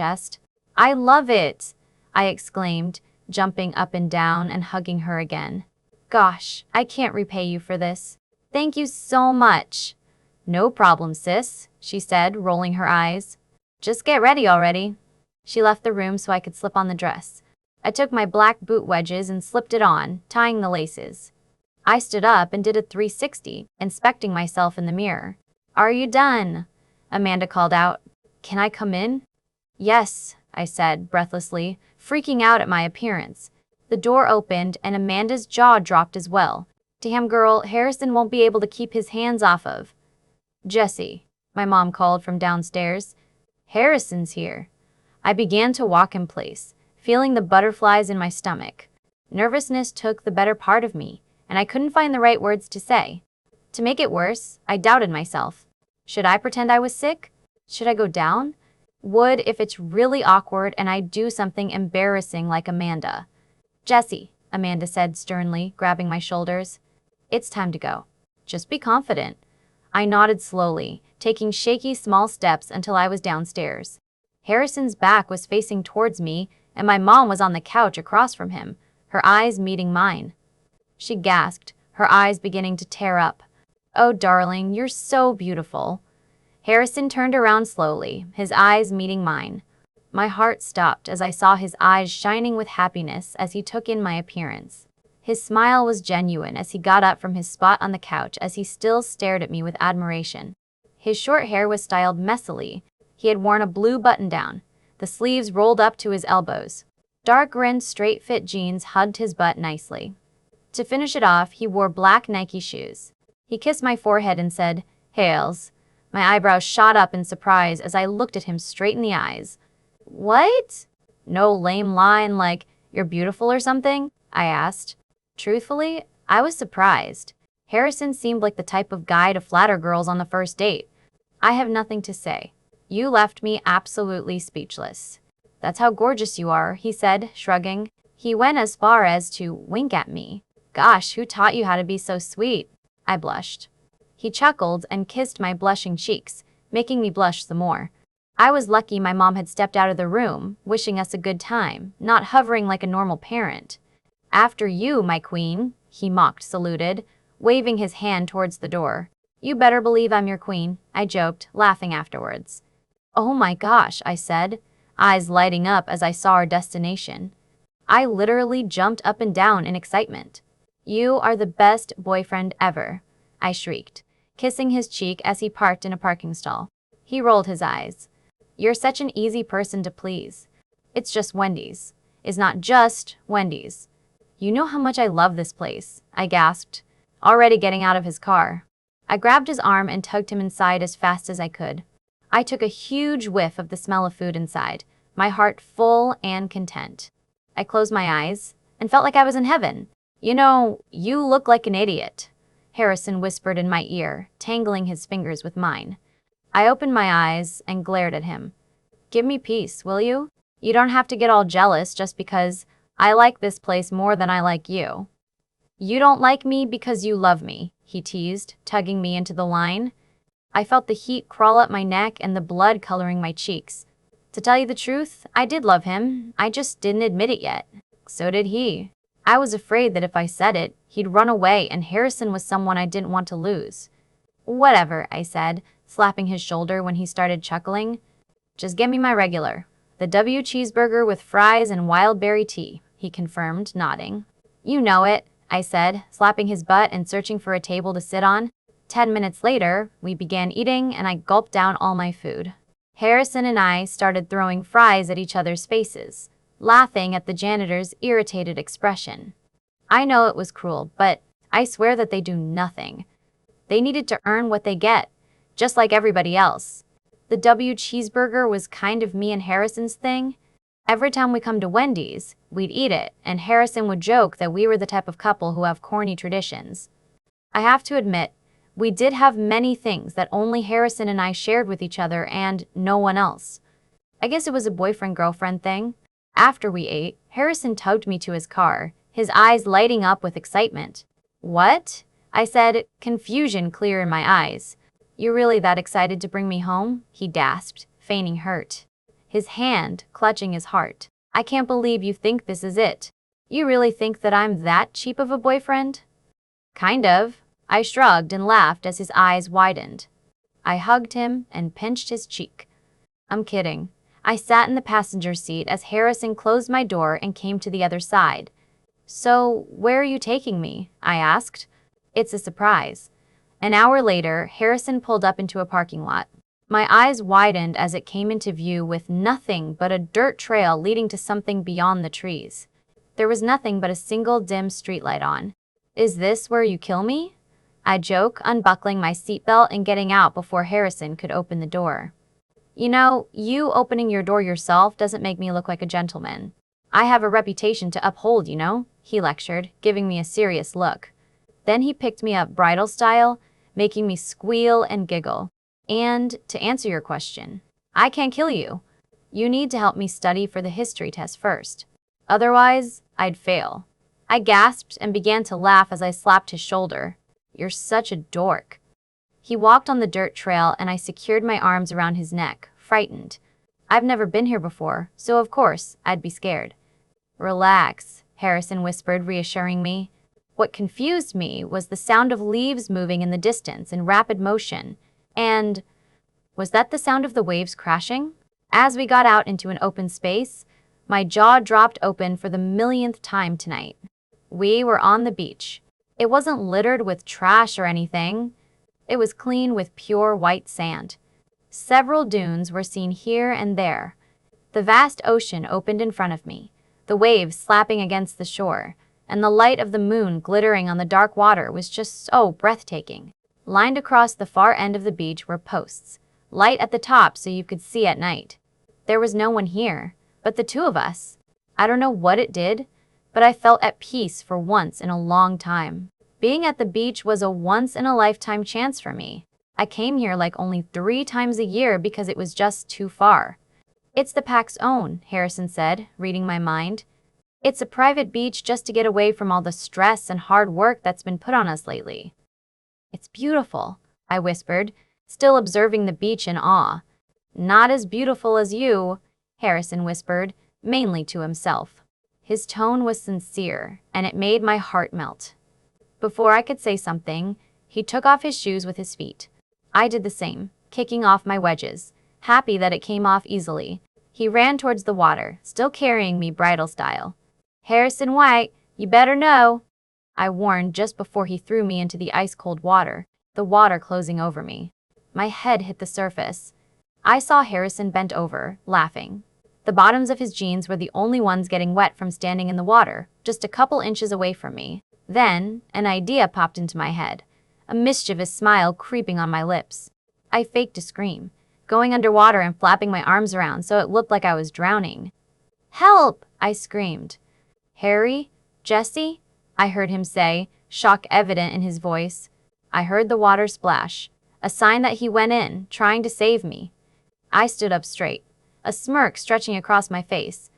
chest. "I love it!" I exclaimed, jumping up and down and hugging her again. "Gosh, I can't repay you for this. Thank you so much." "No problem, sis," she said, rolling her eyes. "Just get ready already." She left the room so I could slip on the dress. I took my black boot wedges and slipped it on, tying the laces. I stood up and did a 360, inspecting myself in the mirror. "Are you done?" Amanda called out. "Can I come in?" "Yes," I said, breathlessly, freaking out at my appearance. The door opened and Amanda's jaw dropped as well. "Damn girl, Harrison won't be able to keep his hands off of." "Jesse," my mom called from downstairs. "Harrison's here." I began to walk in place, feeling the butterflies in my stomach. Nervousness took the better part of me, and I couldn't find the right words to say. To make it worse, I doubted myself. Should I pretend I was sick? Should I go down? What if it's really awkward and I do something embarrassing like Amanda? "Jesse," Amanda said sternly, grabbing my shoulders. "It's time to go. Just be confident." I nodded slowly, taking shaky small steps until I was downstairs. Harrison's back was facing towards me, and my mom was on the couch across from him, her eyes meeting mine. She gasped, her eyes beginning to tear up. "Oh, darling, you're so beautiful." Harrison turned around slowly, his eyes meeting mine. My heart stopped as I saw his eyes shining with happiness as he took in my appearance. His smile was genuine as he got up from his spot on the couch as he still stared at me with admiration. His short hair was styled messily. He had worn a blue button-down, the sleeves rolled up to his elbows. Dark-rimmed straight-fit jeans hugged his butt nicely. To finish it off, he wore black Nike shoes. He kissed my forehead and said, "Hails." My eyebrows shot up in surprise as I looked at him straight in the eyes. "What?" "No lame line like, 'You're beautiful' or something?" I asked. Truthfully, I was surprised. Harrison seemed like the type of guy to flatter girls on the first date. "I have nothing to say." "You left me absolutely speechless." "That's how gorgeous you are," he said, shrugging. He went as far as to wink at me. "Gosh, who taught you how to be so sweet?" I blushed. He chuckled and kissed my blushing cheeks, making me blush some more. I was lucky my mom had stepped out of the room, wishing us a good time, not hovering like a normal parent. "After you, my queen," he mocked, saluted, waving his hand towards the door. "You better believe I'm your queen," I joked, laughing afterwards. "Oh my gosh," I said, eyes lighting up as I saw our destination. I literally jumped up and down in excitement. "You are the best boyfriend ever," I shrieked, kissing his cheek as he parked in a parking stall. He rolled his eyes. "You're such an easy person to please. It's just Wendy's. It's not just Wendy's." "You know how much I love this place," I gasped, already getting out of his car. I grabbed his arm and tugged him inside as fast as I could. I took a huge whiff of the smell of food inside, my heart full and content. I closed my eyes and felt like I was in heaven. "You know, you look like an idiot," Harrison whispered in my ear, tangling his fingers with mine. I opened my eyes and glared at him. "Give me peace, will you? You don't have to get all jealous just because I like this place more than I like you." "You don't like me because you love me," he teased, tugging me into the line. I felt the heat crawl up my neck and the blood coloring my cheeks. To tell you the truth, I did love him. I just didn't admit it yet. So did he. I was afraid that if I said it, he'd run away, and Harrison was someone I didn't want to lose. "Whatever," I said, slapping his shoulder when he started chuckling. "Just get me my regular. The W cheeseburger with fries and wild berry tea," he confirmed, nodding. "You know it," I said, slapping his butt and searching for a table to sit on. 10 minutes later, we began eating and I gulped down all my food. Harrison and I started throwing fries at each other's faces, laughing at the janitor's irritated expression. I know it was cruel, but I swear that they do nothing. They needed to earn what they get, just like everybody else. The W cheeseburger was kind of me and Harrison's thing. Every time we come to Wendy's, we'd eat it, and Harrison would joke that we were the type of couple who have corny traditions. I have to admit, we did have many things that only Harrison and I shared with each other and no one else. I guess it was a boyfriend-girlfriend thing. After we ate, Harrison tugged me to his car, his eyes lighting up with excitement. "What?" I said, confusion clear in my eyes. "You're really that excited to bring me home?" he gasped, feigning hurt. his hand clutching his heart. I can't believe you think this is it. You really think that I'm that cheap of a boyfriend? Kind of. I shrugged and laughed as his eyes widened. I hugged him and pinched his cheek. I'm kidding. I sat in the passenger seat as Harrison closed my door and came to the other side. So, where are you taking me? I asked. It's a surprise. An hour later, Harrison pulled up into a parking lot. My eyes widened as it came into view with nothing but a dirt trail leading to something beyond the trees. There was nothing but a single dim streetlight on. Is this where you kill me? I joke, unbuckling my seatbelt and getting out before Harrison could open the door. You know, you opening your door yourself doesn't make me look like a gentleman. I have a reputation to uphold, you know, he lectured, giving me a serious look. Then he picked me up bridal style, making me squeal and giggle. And, to answer your question, I can't kill you. You need to help me study for the history test first. Otherwise, I'd fail. I gasped and began to laugh as I slapped his shoulder. You're such a dork. He walked on the dirt trail and I secured my arms around his neck, frightened. I've never been here before, so of course, I'd be scared. Relax, Harrison whispered, reassuring me. What confused me was the sound of leaves moving in the distance in rapid motion. And was that the sound of the waves crashing? As we got out into an open space, my jaw dropped open for the millionth time tonight. We were on the beach. It wasn't littered with trash or anything. It was clean with pure white sand. Several dunes were seen here and there. The vast ocean opened in front of me, the waves slapping against the shore, and the light of the moon glittering on the dark water was just so breathtaking. Lined across the far end of the beach were posts, light at the top so you could see at night. There was no one here, but the two of us. I don't know what it did, but I felt at peace for once in a long time. Being at the beach was a once-in-a-lifetime chance for me. I came here like only 3 times a year because it was just too far. It's the pack's own, Harrison said, reading my mind. It's a private beach just to get away from all the stress and hard work that's been put on us lately. It's beautiful, I whispered, still observing the beach in awe. Not as beautiful as you, Harrison whispered, mainly to himself. His tone was sincere, and it made my heart melt. Before I could say something, he took off his shoes with his feet. I did the same, kicking off my wedges, happy that it came off easily. He ran towards the water, still carrying me bridal style. Harrison White, you better know, I warned just before he threw me into the ice-cold water, the water closing over me. My head hit the surface. I saw Harrison bent over, laughing. The bottoms of his jeans were the only ones getting wet from standing in the water, just a couple inches away from me. Then, an idea popped into my head, a mischievous smile creeping on my lips. I faked a scream, going underwater and flapping my arms around so it looked like I was drowning. Help! I screamed. Harry? Jesse? I heard him say, shock evident in his voice. I heard the water splash, a sign that he went in, trying to save me. I stood up straight, a smirk stretching across my face.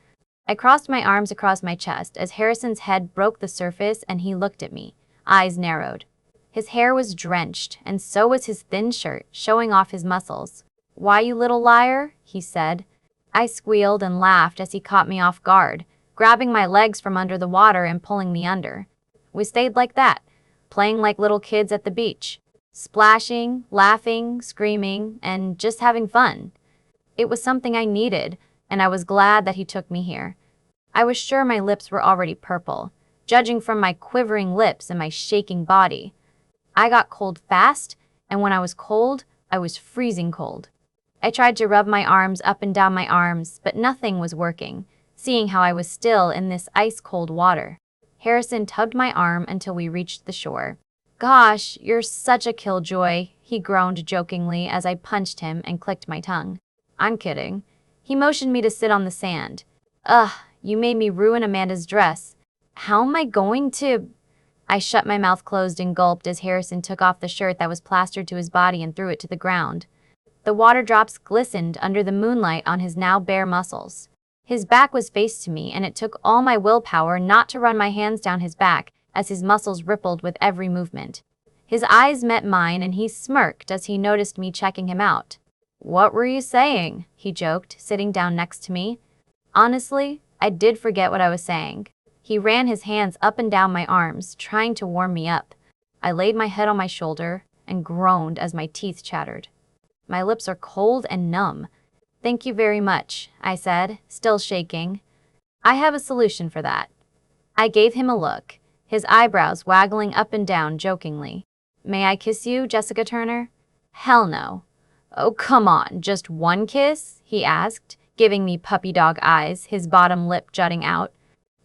I crossed my arms across my chest as Harrison's head broke the surface and he looked at me, eyes narrowed. His hair was drenched, and so was his thin shirt, showing off his muscles. Why, you little liar? He said. I squealed and laughed as he caught me off guard, grabbing my legs from under the water and pulling me under. We stayed like that, playing like little kids at the beach, splashing, laughing, screaming, and just having fun. It was something I needed, and I was glad that he took me here. I was sure my lips were already purple, judging from my quivering lips and my shaking body. I got cold fast, and when I was cold, I was freezing cold. I tried to rub my arms up and down my arms, but nothing was working, seeing how I was still in this ice-cold water. Harrison tugged my arm until we reached the shore. Gosh, you're such a killjoy, he groaned jokingly as I punched him and clicked my tongue. I'm kidding. He motioned me to sit on the sand. Ugh, you made me ruin Amanda's dress. How am I going to... I shut my mouth closed and gulped as Harrison took off the shirt that was plastered to his body and threw it to the ground. The water drops glistened under the moonlight on his now bare muscles. His back was faced to me, and it took all my willpower not to run my hands down his back as his muscles rippled with every movement. His eyes met mine and he smirked as he noticed me checking him out. "What were you saying?" he joked, sitting down next to me. Honestly, I did forget what I was saying. He ran his hands up and down my arms, trying to warm me up. I laid my head on my shoulder and groaned as my teeth chattered. "My lips are cold and numb." "Thank you very much," I said, still shaking. "I have a solution for that." I gave him a look, his eyebrows waggling up and down jokingly. "May I kiss you, Jessica Turner?" "Hell no." "Oh, come on, just one kiss?" he asked, giving me puppy dog eyes, his bottom lip jutting out.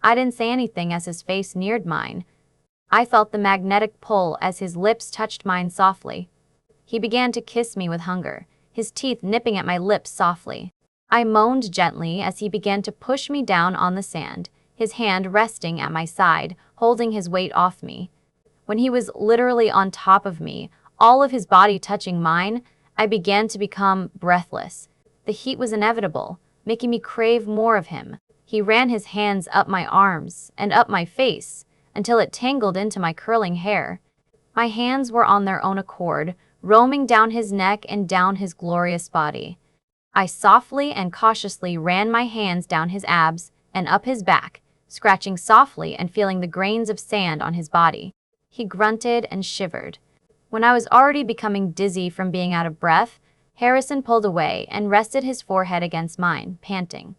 I didn't say anything as his face neared mine. I felt the magnetic pull as his lips touched mine softly. He began to kiss me with hunger, his teeth nipping at my lips softly. I moaned gently as he began to push me down on the sand, his hand resting at my side, holding his weight off me. When he was literally on top of me, all of his body touching mine, I began to become breathless. The heat was inevitable, making me crave more of him. He ran his hands up my arms and up my face until it tangled into my curling hair. My hands were on their own accord, roaming down his neck and down his glorious body. I softly and cautiously ran my hands down his abs and up his back, scratching softly and feeling the grains of sand on his body. He grunted and shivered. When I was already becoming dizzy from being out of breath, Harrison pulled away and rested his forehead against mine, panting.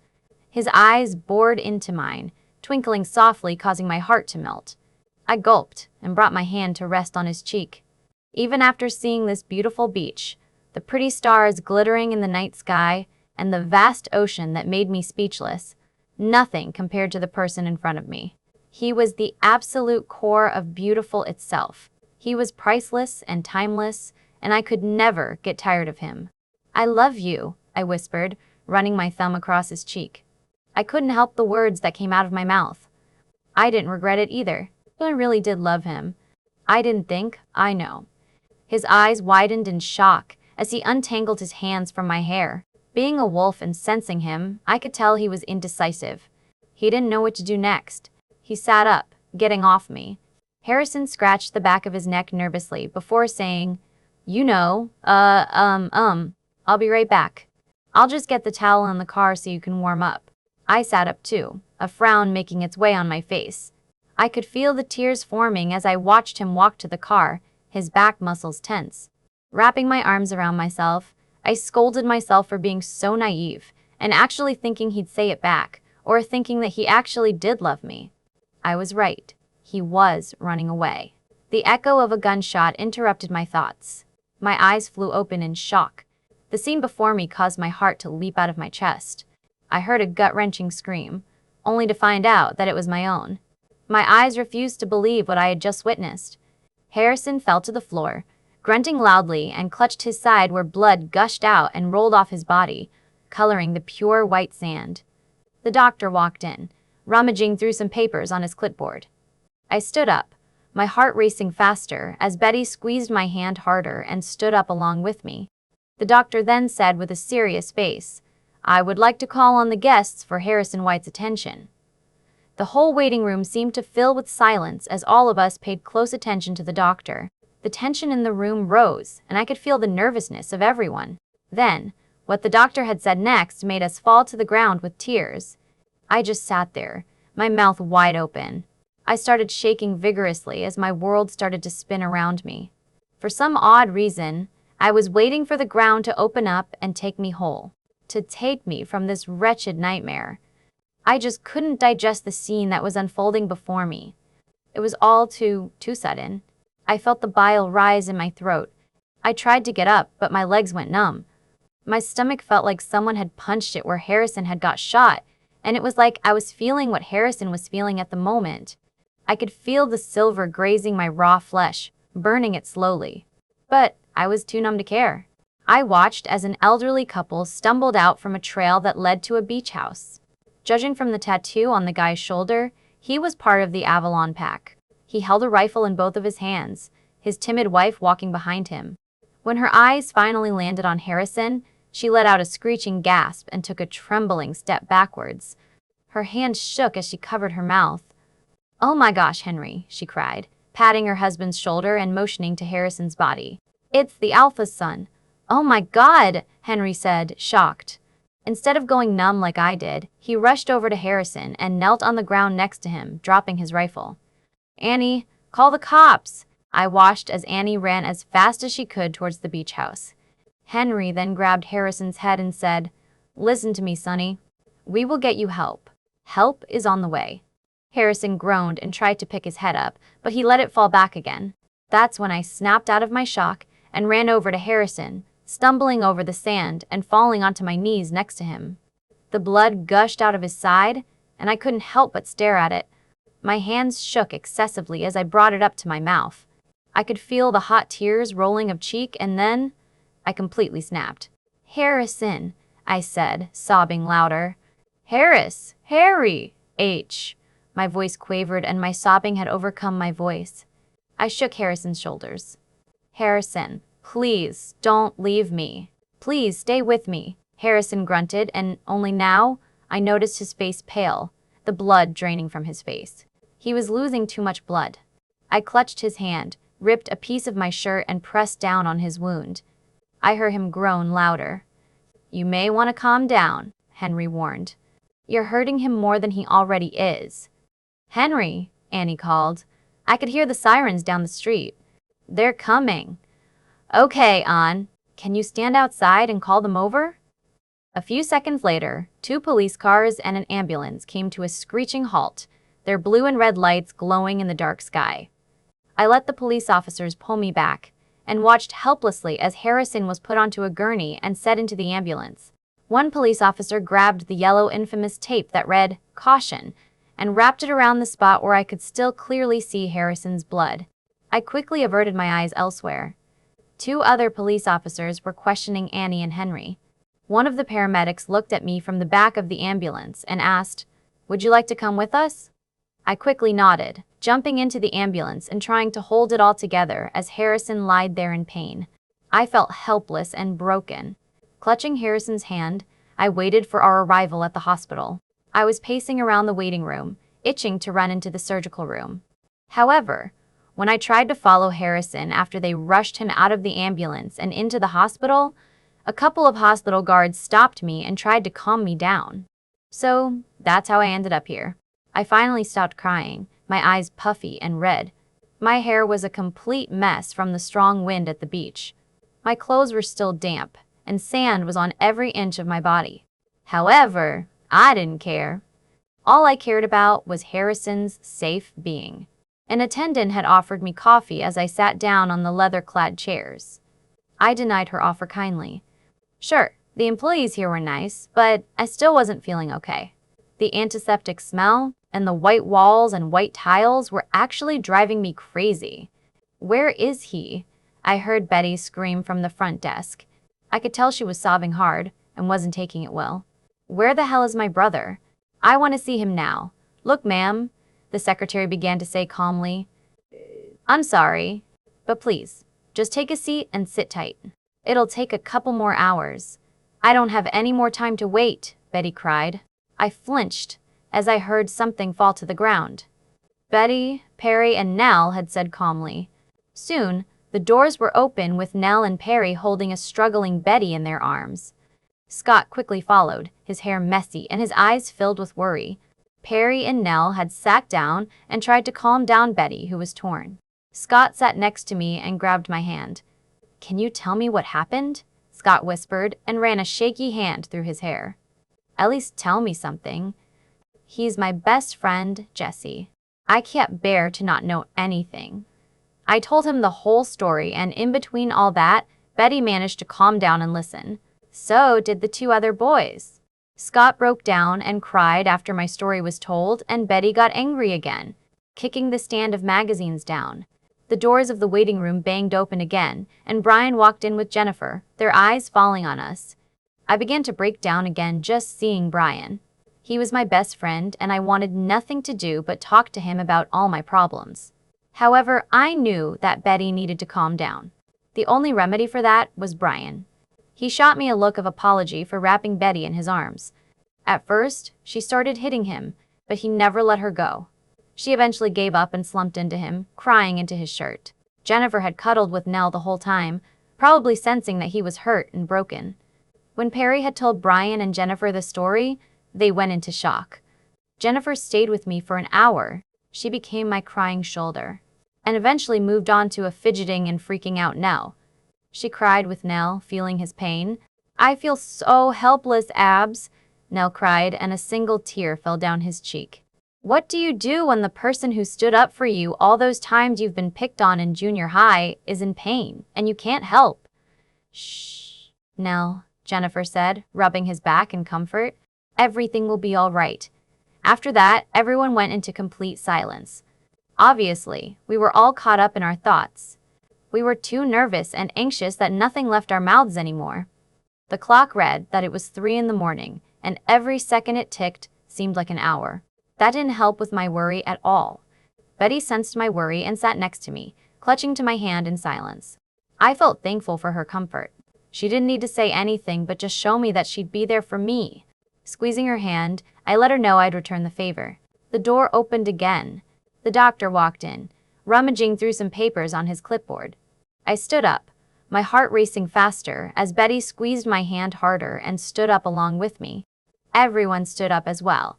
His eyes bored into mine, twinkling softly, causing my heart to melt. I gulped and brought my hand to rest on his cheek. Even after seeing this beautiful beach, the pretty stars glittering in the night sky, and the vast ocean that made me speechless, nothing compared to the person in front of me. He was the absolute core of beautiful itself. He was priceless and timeless, and I could never get tired of him. "I love you," I whispered, running my thumb across his cheek. I couldn't help the words that came out of my mouth. I didn't regret it either. I really did love him. I didn't think, I know. His eyes widened in shock as he untangled his hands from my hair. Being a wolf and sensing him, I could tell he was indecisive. He didn't know what to do next. He sat up, getting off me. Harrison scratched the back of his neck nervously before saying, "You know, I'll be right back. I'll just get the towel in the car so you can warm up." I sat up too, a frown making its way on my face. I could feel the tears forming as I watched him walk to the car, his back muscles tense. Wrapping my arms around myself, I scolded myself for being so naive and actually thinking he'd say it back, or thinking that he actually did love me. I was right. He was running away. The echo of a gunshot interrupted my thoughts. My eyes flew open in shock. The scene before me caused my heart to leap out of my chest. I heard a gut-wrenching scream, only to find out that it was my own. My eyes refused to believe what I had just witnessed. Harrison fell to the floor, grunting loudly, and clutched his side where blood gushed out and rolled off his body, coloring the pure white sand. The doctor walked in, rummaging through some papers on his clipboard. I stood up, my heart racing faster as Betty squeezed my hand harder and stood up along with me. The doctor then said with a serious face, "I would like to call on the guests for Harrison White's attention." The whole waiting room seemed to fill with silence as all of us paid close attention to the doctor. The tension in the room rose, and I could feel the nervousness of everyone. Then, what the doctor had said next made us fall to the ground with tears. I just sat there, my mouth wide open. I started shaking vigorously as my world started to spin around me. For some odd reason, I was waiting for the ground to open up and take me whole, to take me from this wretched nightmare. I just couldn't digest the scene that was unfolding before me. It was all too sudden. I felt the bile rise in my throat. I tried to get up, but my legs went numb. My stomach felt like someone had punched it where Harrison had got shot, and it was like I was feeling what Harrison was feeling at the moment. I could feel the silver grazing my raw flesh, burning it slowly. But I was too numb to care. I watched as an elderly couple stumbled out from a trail that led to a beach house. Judging from the tattoo on the guy's shoulder, he was part of the Avalon pack. He held a rifle in both of his hands, his timid wife walking behind him. When her eyes finally landed on Harrison, she let out a screeching gasp and took a trembling step backwards. Her hands shook as she covered her mouth. "Oh my gosh, Henry," she cried, patting her husband's shoulder and motioning to Harrison's body. "It's the Alpha's son." "Oh my God!" Henry said, shocked. Instead of going numb like I did, he rushed over to Harrison and knelt on the ground next to him, dropping his rifle. Annie, call the cops! I watched as Annie ran as fast as she could towards the beach house. Henry then grabbed Harrison's head and said, Listen to me, Sonny. We will get you help. Help is on the way. Harrison groaned and tried to pick his head up, but he let it fall back again. That's when I snapped out of my shock and ran over to Harrison, stumbling over the sand and falling onto my knees next to him. The blood gushed out of his side, and I couldn't help but stare at it. My hands shook excessively as I brought it up to my mouth. I could feel the hot tears rolling of cheek, and then I completely snapped. Harrison, I said, sobbing louder. Harry, H. My voice quavered and my sobbing had overcome my voice. I shook Harrison's shoulders. Harrison, please, don't leave me. Please stay with me. Harrison grunted, and only now I noticed his face pale, the blood draining from his face. He was losing too much blood. I clutched his hand, ripped a piece of my shirt and pressed down on his wound. I heard him groan louder. You may want to calm down, Henry warned. You're hurting him more than he already is. Henry, Annie called. I could hear the sirens down the street. They're coming. Okay, Ann. Can you stand outside and call them over? A few seconds later, 2 police cars and an ambulance came to a screeching halt, their blue and red lights glowing in the dark sky. I let the police officers pull me back and watched helplessly as Harrison was put onto a gurney and set into the ambulance. One police officer grabbed the yellow infamous tape that read, Caution, and wrapped it around the spot where I could still clearly see Harrison's blood. I quickly averted my eyes elsewhere. 2 other police officers were questioning Annie and Henry. One of the paramedics looked at me from the back of the ambulance and asked, Would you like to come with us? I quickly nodded, jumping into the ambulance and trying to hold it all together as Harrison lied there in pain. I felt helpless and broken. Clutching Harrison's hand, I waited for our arrival at the hospital. I was pacing around the waiting room, itching to run into the surgical room. However, when I tried to follow Harrison after they rushed him out of the ambulance and into the hospital, a couple of hospital guards stopped me and tried to calm me down. So, that's how I ended up here. I finally stopped crying, my eyes puffy and red. My hair was a complete mess from the strong wind at the beach. My clothes were still damp, and sand was on every inch of my body. However, I didn't care. All I cared about was Harrison's safe being. An attendant had offered me coffee as I sat down on the leather-clad chairs. I denied her offer kindly. Sure, the employees here were nice, but I still wasn't feeling okay. The antiseptic smell and the white walls and white tiles were actually driving me crazy. Where is he? I heard Betty scream from the front desk. I could tell she was sobbing hard and wasn't taking it well. Where the hell is my brother? I want to see him now. Look, ma'am, the secretary began to say calmly. I'm sorry, but please, just take a seat and sit tight. It'll take a couple more hours. I don't have any more time to wait, Betty cried. I flinched as I heard something fall to the ground. Betty, Perry, and Nell had said calmly. Soon, the doors were open with Nell and Perry holding a struggling Betty in their arms. Scott quickly followed, his hair messy and his eyes filled with worry. Perry and Nell had sat down and tried to calm down Betty, who was torn. Scott sat next to me and grabbed my hand. Can you tell me what happened? Scott whispered and ran a shaky hand through his hair. At least tell me something. He's my best friend, Jesse. I can't bear to not know anything. I told him the whole story, and in between all that, Betty managed to calm down and listen. So did the 2 other boys. Scott broke down and cried after my story was told, and Betty got angry again, kicking the stand of magazines down. The doors of the waiting room banged open again, and Brian walked in with Jennifer, their eyes falling on us. I began to break down again just seeing Brian. He was my best friend, and I wanted nothing to do but talk to him about all my problems. However, I knew that Betty needed to calm down. The only remedy for that was Brian. He shot me a look of apology for wrapping Betty in his arms. At first, she started hitting him, but he never let her go. She eventually gave up and slumped into him, crying into his shirt. Jennifer had cuddled with Nell the whole time, probably sensing that he was hurt and broken. When Perry had told Brian and Jennifer the story, they went into shock. Jennifer stayed with me for an hour. She became my crying shoulder, and eventually moved on to a fidgeting and freaking out Nell. She cried with Nell, feeling his pain. I feel so helpless, Abs, Nell cried, and a single tear fell down his cheek. What do you do when the person who stood up for you all those times you've been picked on in junior high is in pain, and you can't help? Shh, Nell, Jennifer said, rubbing his back in comfort. Everything will be all right. After that, everyone went into complete silence. Obviously, we were all caught up in our thoughts. We were too nervous and anxious that nothing left our mouths anymore. The clock read that it was 3 a.m, and every second it ticked seemed like an hour. That didn't help with my worry at all. Betty sensed my worry and sat next to me, clutching to my hand in silence. I felt thankful for her comfort. She didn't need to say anything but just show me that she'd be there for me. Squeezing her hand, I let her know I'd return the favor. The door opened again. The doctor walked in, rummaging through some papers on his clipboard. I stood up, my heart racing faster as Betty squeezed my hand harder and stood up along with me. Everyone stood up as well.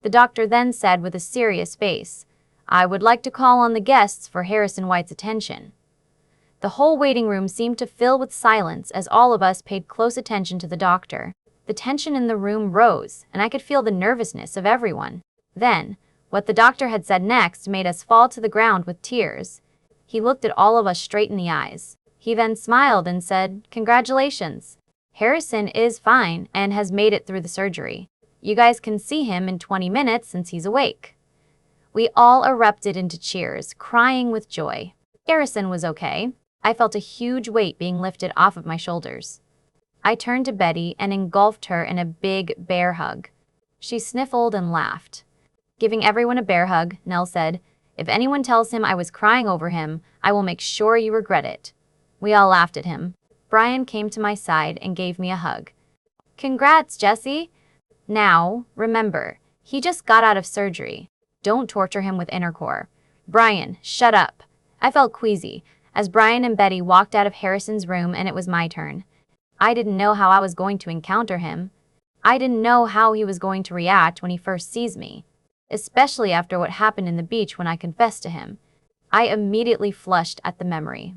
The doctor then said with a serious face, I would like to call on the guests for Harrison White's attention. The whole waiting room seemed to fill with silence as all of us paid close attention to the doctor. The tension in the room rose, and I could feel the nervousness of everyone. Then, what the doctor had said next made us fall to the ground with tears. He looked at all of us straight in the eyes. He then smiled and said, Congratulations. Harrison is fine and has made it through the surgery. You guys can see him in 20 minutes since he's awake. We all erupted into cheers, crying with joy. Harrison was okay. I felt a huge weight being lifted off of my shoulders. I turned to Betty and engulfed her in a big bear hug. She sniffled and laughed. Giving everyone a bear hug, Nell said, If anyone tells him I was crying over him, I will make sure you regret it. We all laughed at him. Brian came to my side and gave me a hug. Congrats, Jessie. Now, remember, he just got out of surgery. Don't torture him with inner core. Brian, shut up. I felt queasy as Brian and Betty walked out of Harrison's room and it was my turn. I didn't know how I was going to encounter him. I didn't know how he was going to react when he first sees me, especially after what happened in the beach when I confessed to him. I immediately flushed at the memory.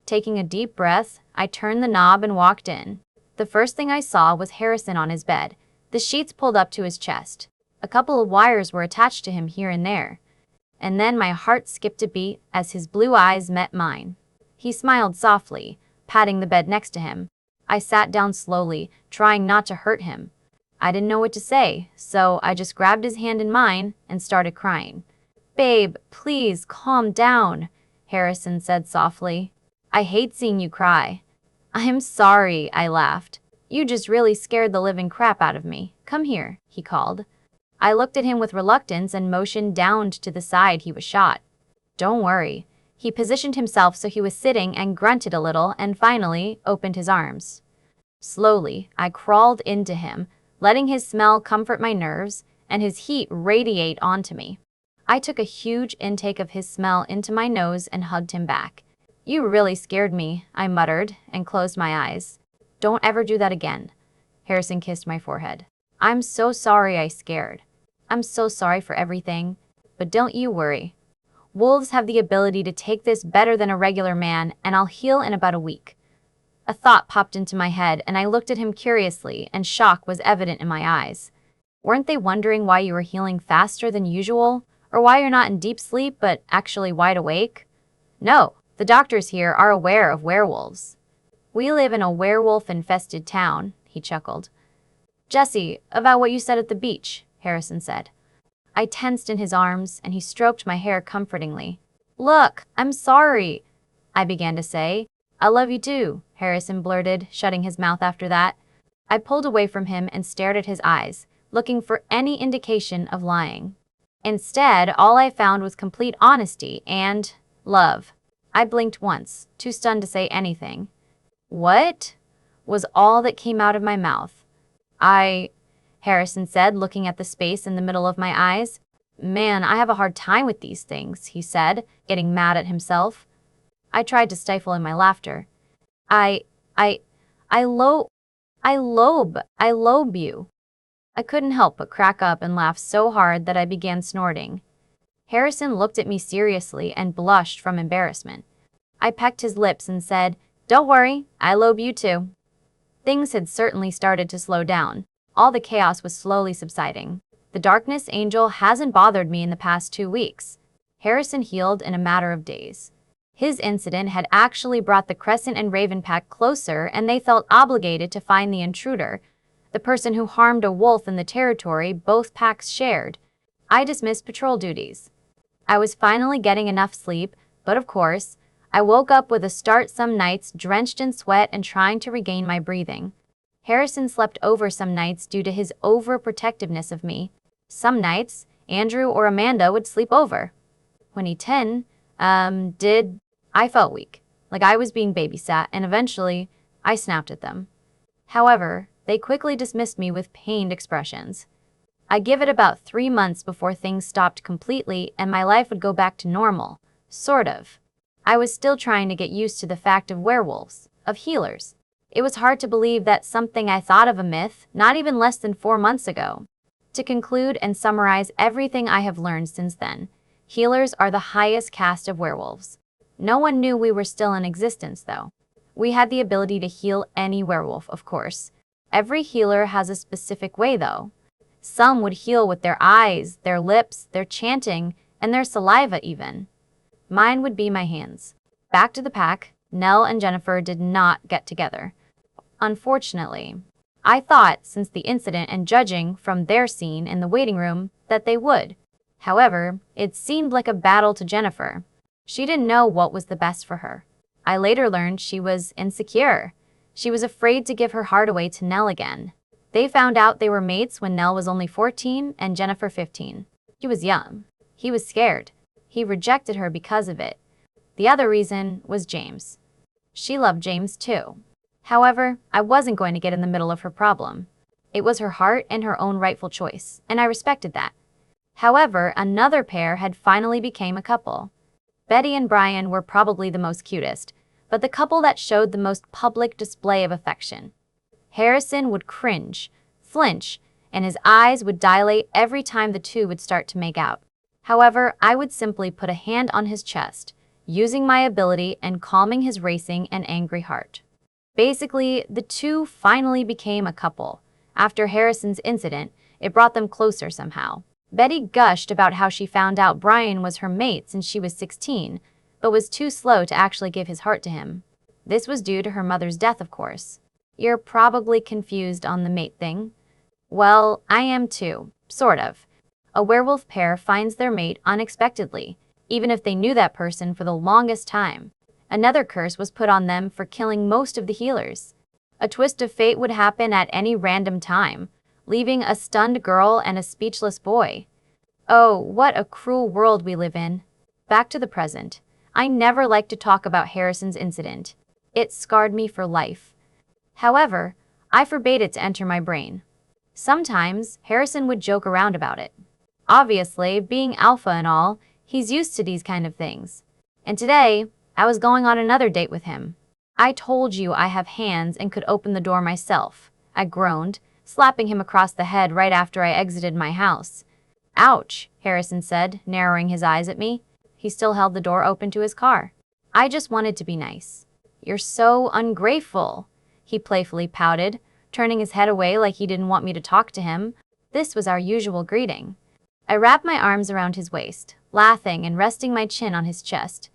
Taking a deep breath, I turned the knob and walked in. The first thing I saw was Harrison on his bed, the sheets pulled up to his chest. A couple of wires were attached to him here and there. And then my heart skipped a beat as his blue eyes met mine. He smiled softly, patting the bed next to him. I sat down slowly, trying not to hurt him. I didn't know what to say, so I just grabbed his hand in mine and started crying. Babe, please calm down, Harrison said softly. I hate seeing you cry. I'm sorry, I laughed. You just really scared the living crap out of me. Come here, he called. I looked at him with reluctance and motioned down to the side he was shot. Don't worry. He positioned himself so he was sitting and grunted a little and finally opened his arms. Slowly, I crawled into him, letting his smell comfort my nerves and his heat radiate onto me. I took a huge intake of his smell into my nose and hugged him back. You really scared me, I muttered and closed my eyes. Don't ever do that again. Harrison kissed my forehead. I'm so sorry I scared. I'm so sorry for everything. But don't you worry. Wolves have the ability to take this better than a regular man, and I'll heal in about a week. A thought popped into my head, and I looked at him curiously, and shock was evident in my eyes. Weren't they wondering why you were healing faster than usual? Or why you're not in deep sleep, but actually wide awake? No, the doctors here are aware of werewolves. We live in a werewolf-infested town, he chuckled. Jessie, about what you said at the beach, Harrison said. I tensed in his arms, and he stroked my hair comfortingly. Look, I'm sorry, I began to say. I love you too, Harrison blurted, shutting his mouth after that. I pulled away from him and stared at his eyes, looking for any indication of lying. Instead, all I found was complete honesty and love. I blinked once, too stunned to say anything. What? Was all that came out of my mouth. Harrison said, looking at the space in the middle of my eyes. Man, I have a hard time with these things, he said, getting mad at himself. I tried to stifle in my laughter. I I lobe you. I couldn't help but crack up and laugh so hard that I began snorting. Harrison looked at me seriously and blushed from embarrassment. I pecked his lips and said, "Don't worry, I lobe you too." Things had certainly started to slow down. All the chaos was slowly subsiding. The darkness angel hasn't bothered me in the past 2 weeks. Harrison healed in a matter of days. His incident had actually brought the Crescent and Raven pack closer, and they felt obligated to find the intruder, the person who harmed a wolf in the territory both packs shared. I dismissed patrol duties. I was finally getting enough sleep, but of course, I woke up with a start some nights drenched in sweat and trying to regain my breathing. Harrison slept over some nights due to his overprotectiveness of me. Some nights, Andrew or Amanda would sleep over. When he I felt weak, like I was being babysat, and eventually, I snapped at them. However, they quickly dismissed me with pained expressions. I give it about 3 months before things stopped completely and my life would go back to normal. Sort of. I was still trying to get used to the fact of werewolves, of healers. It was hard to believe that something I thought of a myth, not even less than 4 months ago. To conclude and summarize everything I have learned since then, healers are the highest caste of werewolves. No one knew we were still in existence, though. We had the ability to heal any werewolf, of course. Every healer has a specific way, though. Some would heal with their eyes, their lips, their chanting, and their saliva even. Mine would be my hands. Back to the pack, Nell and Jennifer did not get together. Unfortunately, I thought, since the incident and judging from their scene in the waiting room, that they would. However, it seemed like a battle to Jennifer. She didn't know what was the best for her. I later learned she was insecure. She was afraid to give her heart away to Nell again. They found out they were mates when Nell was only 14 and Jennifer 15. She was young. He was scared. He rejected her because of it. The other reason was James. She loved James too. However, I wasn't going to get in the middle of her problem. It was her heart and her own rightful choice, and I respected that. However, another pair had finally become a couple. Betty and Brian were probably the most cutest, but the couple that showed the most public display of affection. Harrison would cringe, flinch, and his eyes would dilate every time the two would start to make out. However, I would simply put a hand on his chest, using my ability and calming his racing and angry heart. Basically, the two finally became a couple. After Harrison's incident, it brought them closer somehow. Betty gushed about how she found out Brian was her mate since she was 16, but was too slow to actually give his heart to him. This was due to her mother's death, of course. You're probably confused on the mate thing. Well, I am too, sort of. A werewolf pair finds their mate unexpectedly, even if they knew that person for the longest time. Another curse was put on them for killing most of the healers. A twist of fate would happen at any random time, leaving a stunned girl and a speechless boy. Oh, what a cruel world we live in. Back to the present. I never liked to talk about Harrison's incident. It scarred me for life. However, I forbade it to enter my brain. Sometimes, Harrison would joke around about it. Obviously, being alpha and all, he's used to these kind of things. And today, I was going on another date with him. I told you I have hands and could open the door myself, I groaned, slapping him across the head right after I exited my house. Ouch, Harrison said, narrowing his eyes at me. He still held the door open to his car. I just wanted to be nice. You're so ungrateful, he playfully pouted, turning his head away like he didn't want me to talk to him. This was our usual greeting. I wrapped my arms around his waist, laughing and resting my chin on his chest.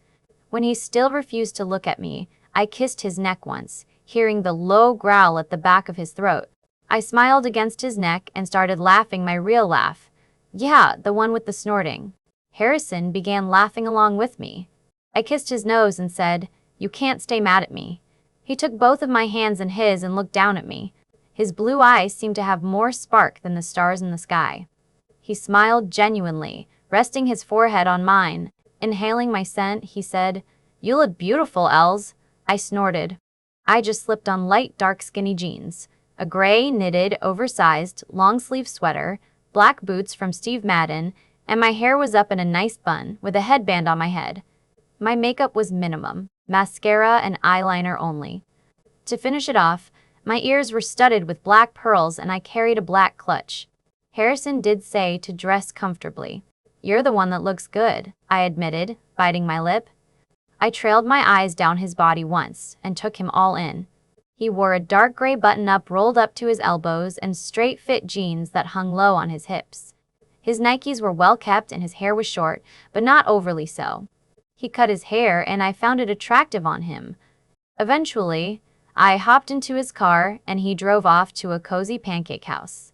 When he still refused to look at me, I kissed his neck once, hearing the low growl at the back of his throat. I smiled against his neck and started laughing my real laugh. Yeah, the one with the snorting. Harrison began laughing along with me. I kissed his nose and said, "You can't stay mad at me." He took both of my hands in his and looked down at me. His blue eyes seemed to have more spark than the stars in the sky. He smiled genuinely, resting his forehead on mine. Inhaling my scent, he said, "You look beautiful, Els." I snorted. I just slipped on light dark skinny jeans, a gray knitted oversized long-sleeve sweater, black boots from Steve Madden, and my hair was up in a nice bun with a headband on my head. My makeup was minimum, mascara and eyeliner only. To finish it off, My ears were studded with black pearls and I carried a black clutch. Harrison did say to dress comfortably. "You're the one that looks good," I admitted, biting my lip. I trailed my eyes down his body once and took him all in. He wore a dark gray button-up rolled up to his elbows and straight-fit jeans that hung low on his hips. His Nikes were well kept and his hair was short, but not overly so. He cut his hair and I found it attractive on him. Eventually, I hopped into his car and he drove off to a cozy pancake house.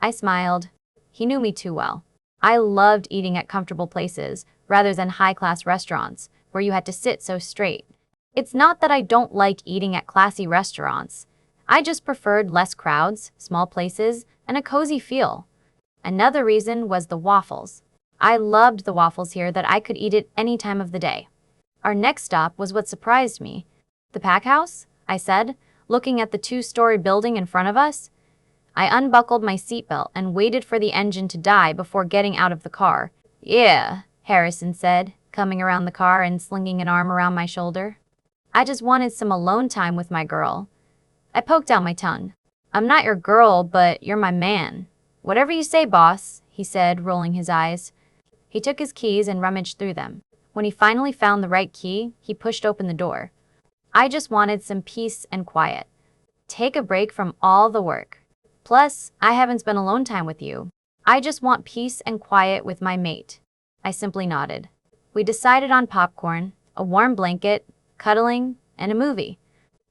I smiled. He knew me too well. I loved eating at comfortable places rather than high-class restaurants where you had to sit so straight. It's not that I don't like eating at classy restaurants. I just preferred less crowds, small places, and a cozy feel. Another reason was the waffles. I loved the waffles here that I could eat at any time of the day. Our next stop was what surprised me. "The pack house?" I said, looking at the 2-story building in front of us. I unbuckled my seatbelt and waited for the engine to die before getting out of the car. "Yeah," Harrison said, coming around the car and slinging an arm around my shoulder. "I just wanted some alone time with my girl." I poked out my tongue. "I'm not your girl, but you're my man." "Whatever you say, boss," he said, rolling his eyes. He took his keys and rummaged through them. When he finally found the right key, he pushed open the door. "I just wanted some peace and quiet. Take a break from all the work. Plus, I haven't spent alone time with you. I just want peace and quiet with my mate." I simply nodded. We decided on popcorn, a warm blanket, cuddling, and a movie.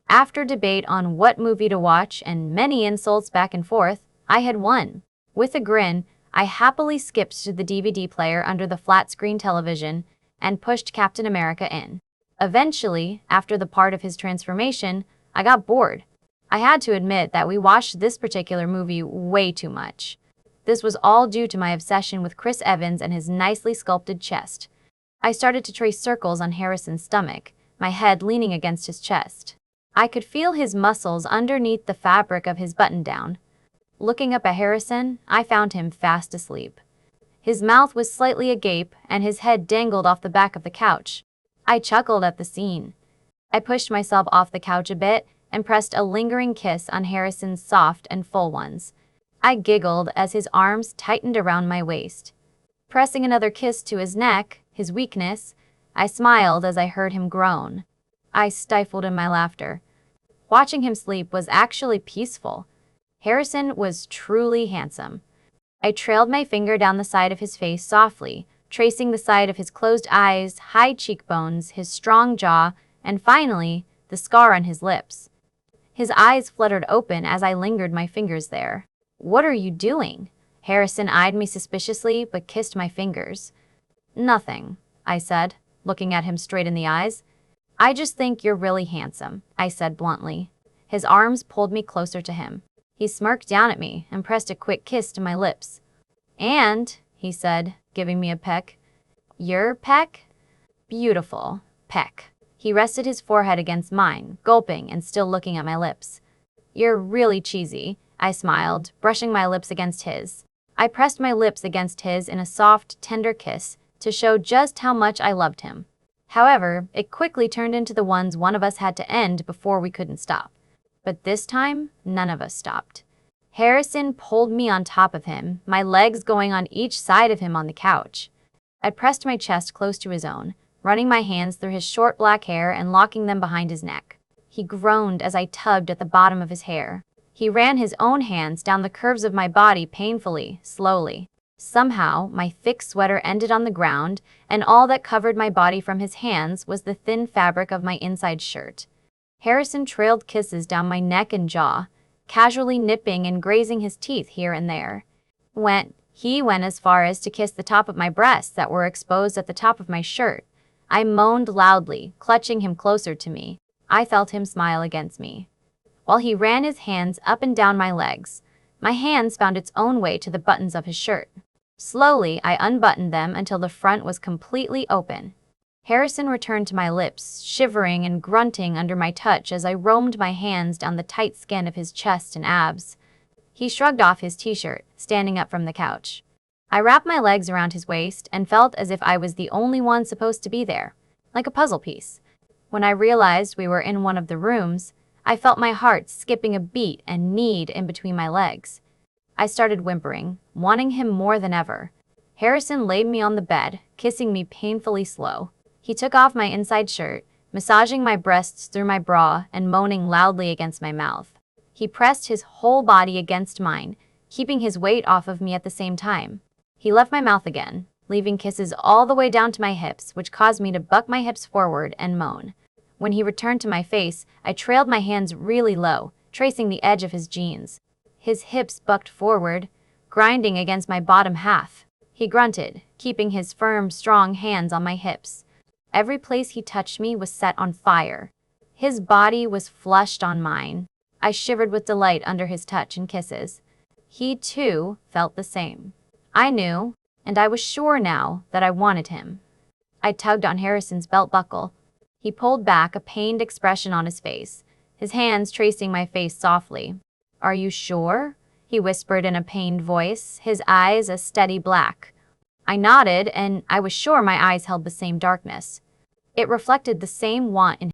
After debate on what movie to watch and many insults back and forth, I had won. With a grin, I happily skipped to the DVD player under the flat-screen television and pushed Captain America in. Eventually, after the part of his transformation, I got bored. I had to admit that we watched this particular movie way too much. This was all due to my obsession with Chris Evans and his nicely sculpted chest. I started to trace circles on Harrison's stomach, my head leaning against his chest. I could feel his muscles underneath the fabric of his button-down. Looking up at Harrison, I found him fast asleep. His mouth was slightly agape and his head dangled off the back of the couch. I chuckled at the scene. I pushed myself off the couch a bit and pressed a lingering kiss on Harrison's soft and full ones. I giggled as his arms tightened around my waist. Pressing another kiss to his neck, his weakness, I smiled as I heard him groan. I stifled in my laughter. Watching him sleep was actually peaceful. Harrison was truly handsome. I trailed my finger down the side of his face softly, tracing the side of his closed eyes, high cheekbones, his strong jaw, and finally, the scar on his lips. His eyes fluttered open as I lingered my fingers there. "What are you doing?" Harrison eyed me suspiciously but kissed my fingers. "Nothing," I said, looking at him straight in the eyes. "I just think you're really handsome," I said bluntly. His arms pulled me closer to him. He smirked down at me and pressed a quick kiss to my lips. "And," he said, giving me a peck. "Your peck?" "Beautiful. Peck." He rested his forehead against mine, gulping and still looking at my lips. "You're really cheesy," I smiled, brushing my lips against his. I pressed my lips against his in a soft, tender kiss to show just how much I loved him. However, it quickly turned into the ones one of us had to end before we couldn't stop. But this time, none of us stopped. Harrison pulled me on top of him, my legs going on each side of him on the couch. I pressed my chest close to his own, running my hands through his short black hair and locking them behind his neck. He groaned as I tugged at the bottom of his hair. He ran his own hands down the curves of my body painfully, slowly. Somehow, my thick sweater ended on the ground, and all that covered my body from his hands was the thin fabric of my inside shirt. Harrison trailed kisses down my neck and jaw, casually nipping and grazing his teeth here and there. He went as far as to kiss the top of my breasts that were exposed at the top of my shirt. I moaned loudly, clutching him closer to me. I felt him smile against me. While he ran his hands up and down my legs, my hands found its own way to the buttons of his shirt. Slowly, I unbuttoned them until the front was completely open. Harrison returned to my lips, shivering and grunting under my touch as I roamed my hands down the tight skin of his chest and abs. He shrugged off his t-shirt, standing up from the couch. I wrapped my legs around his waist and felt as if I was the only one supposed to be there, like a puzzle piece. When I realized we were in one of the rooms, I felt my heart skipping a beat and kneed in between my legs. I started whimpering, wanting him more than ever. Harrison laid me on the bed, kissing me painfully slow. He took off my inside shirt, massaging my breasts through my bra and moaning loudly against my mouth. He pressed his whole body against mine, keeping his weight off of me at the same time. He left my mouth again, leaving kisses all the way down to my hips, which caused me to buck my hips forward and moan. When he returned to my face, I trailed my hands really low, tracing the edge of his jeans. His hips bucked forward, grinding against my bottom half. He grunted, keeping his firm, strong hands on my hips. Every place he touched me was set on fire. His body was flushed on mine. I shivered with delight under his touch and kisses. He, too, felt the same. I knew, and I was sure now, that I wanted him. I tugged on Harrison's belt buckle. He pulled back, a pained expression on his face, his hands tracing my face softly. "Are you sure?" he whispered in a pained voice, his eyes a steady black. I nodded, and I was sure my eyes held the same darkness. It reflected the same want in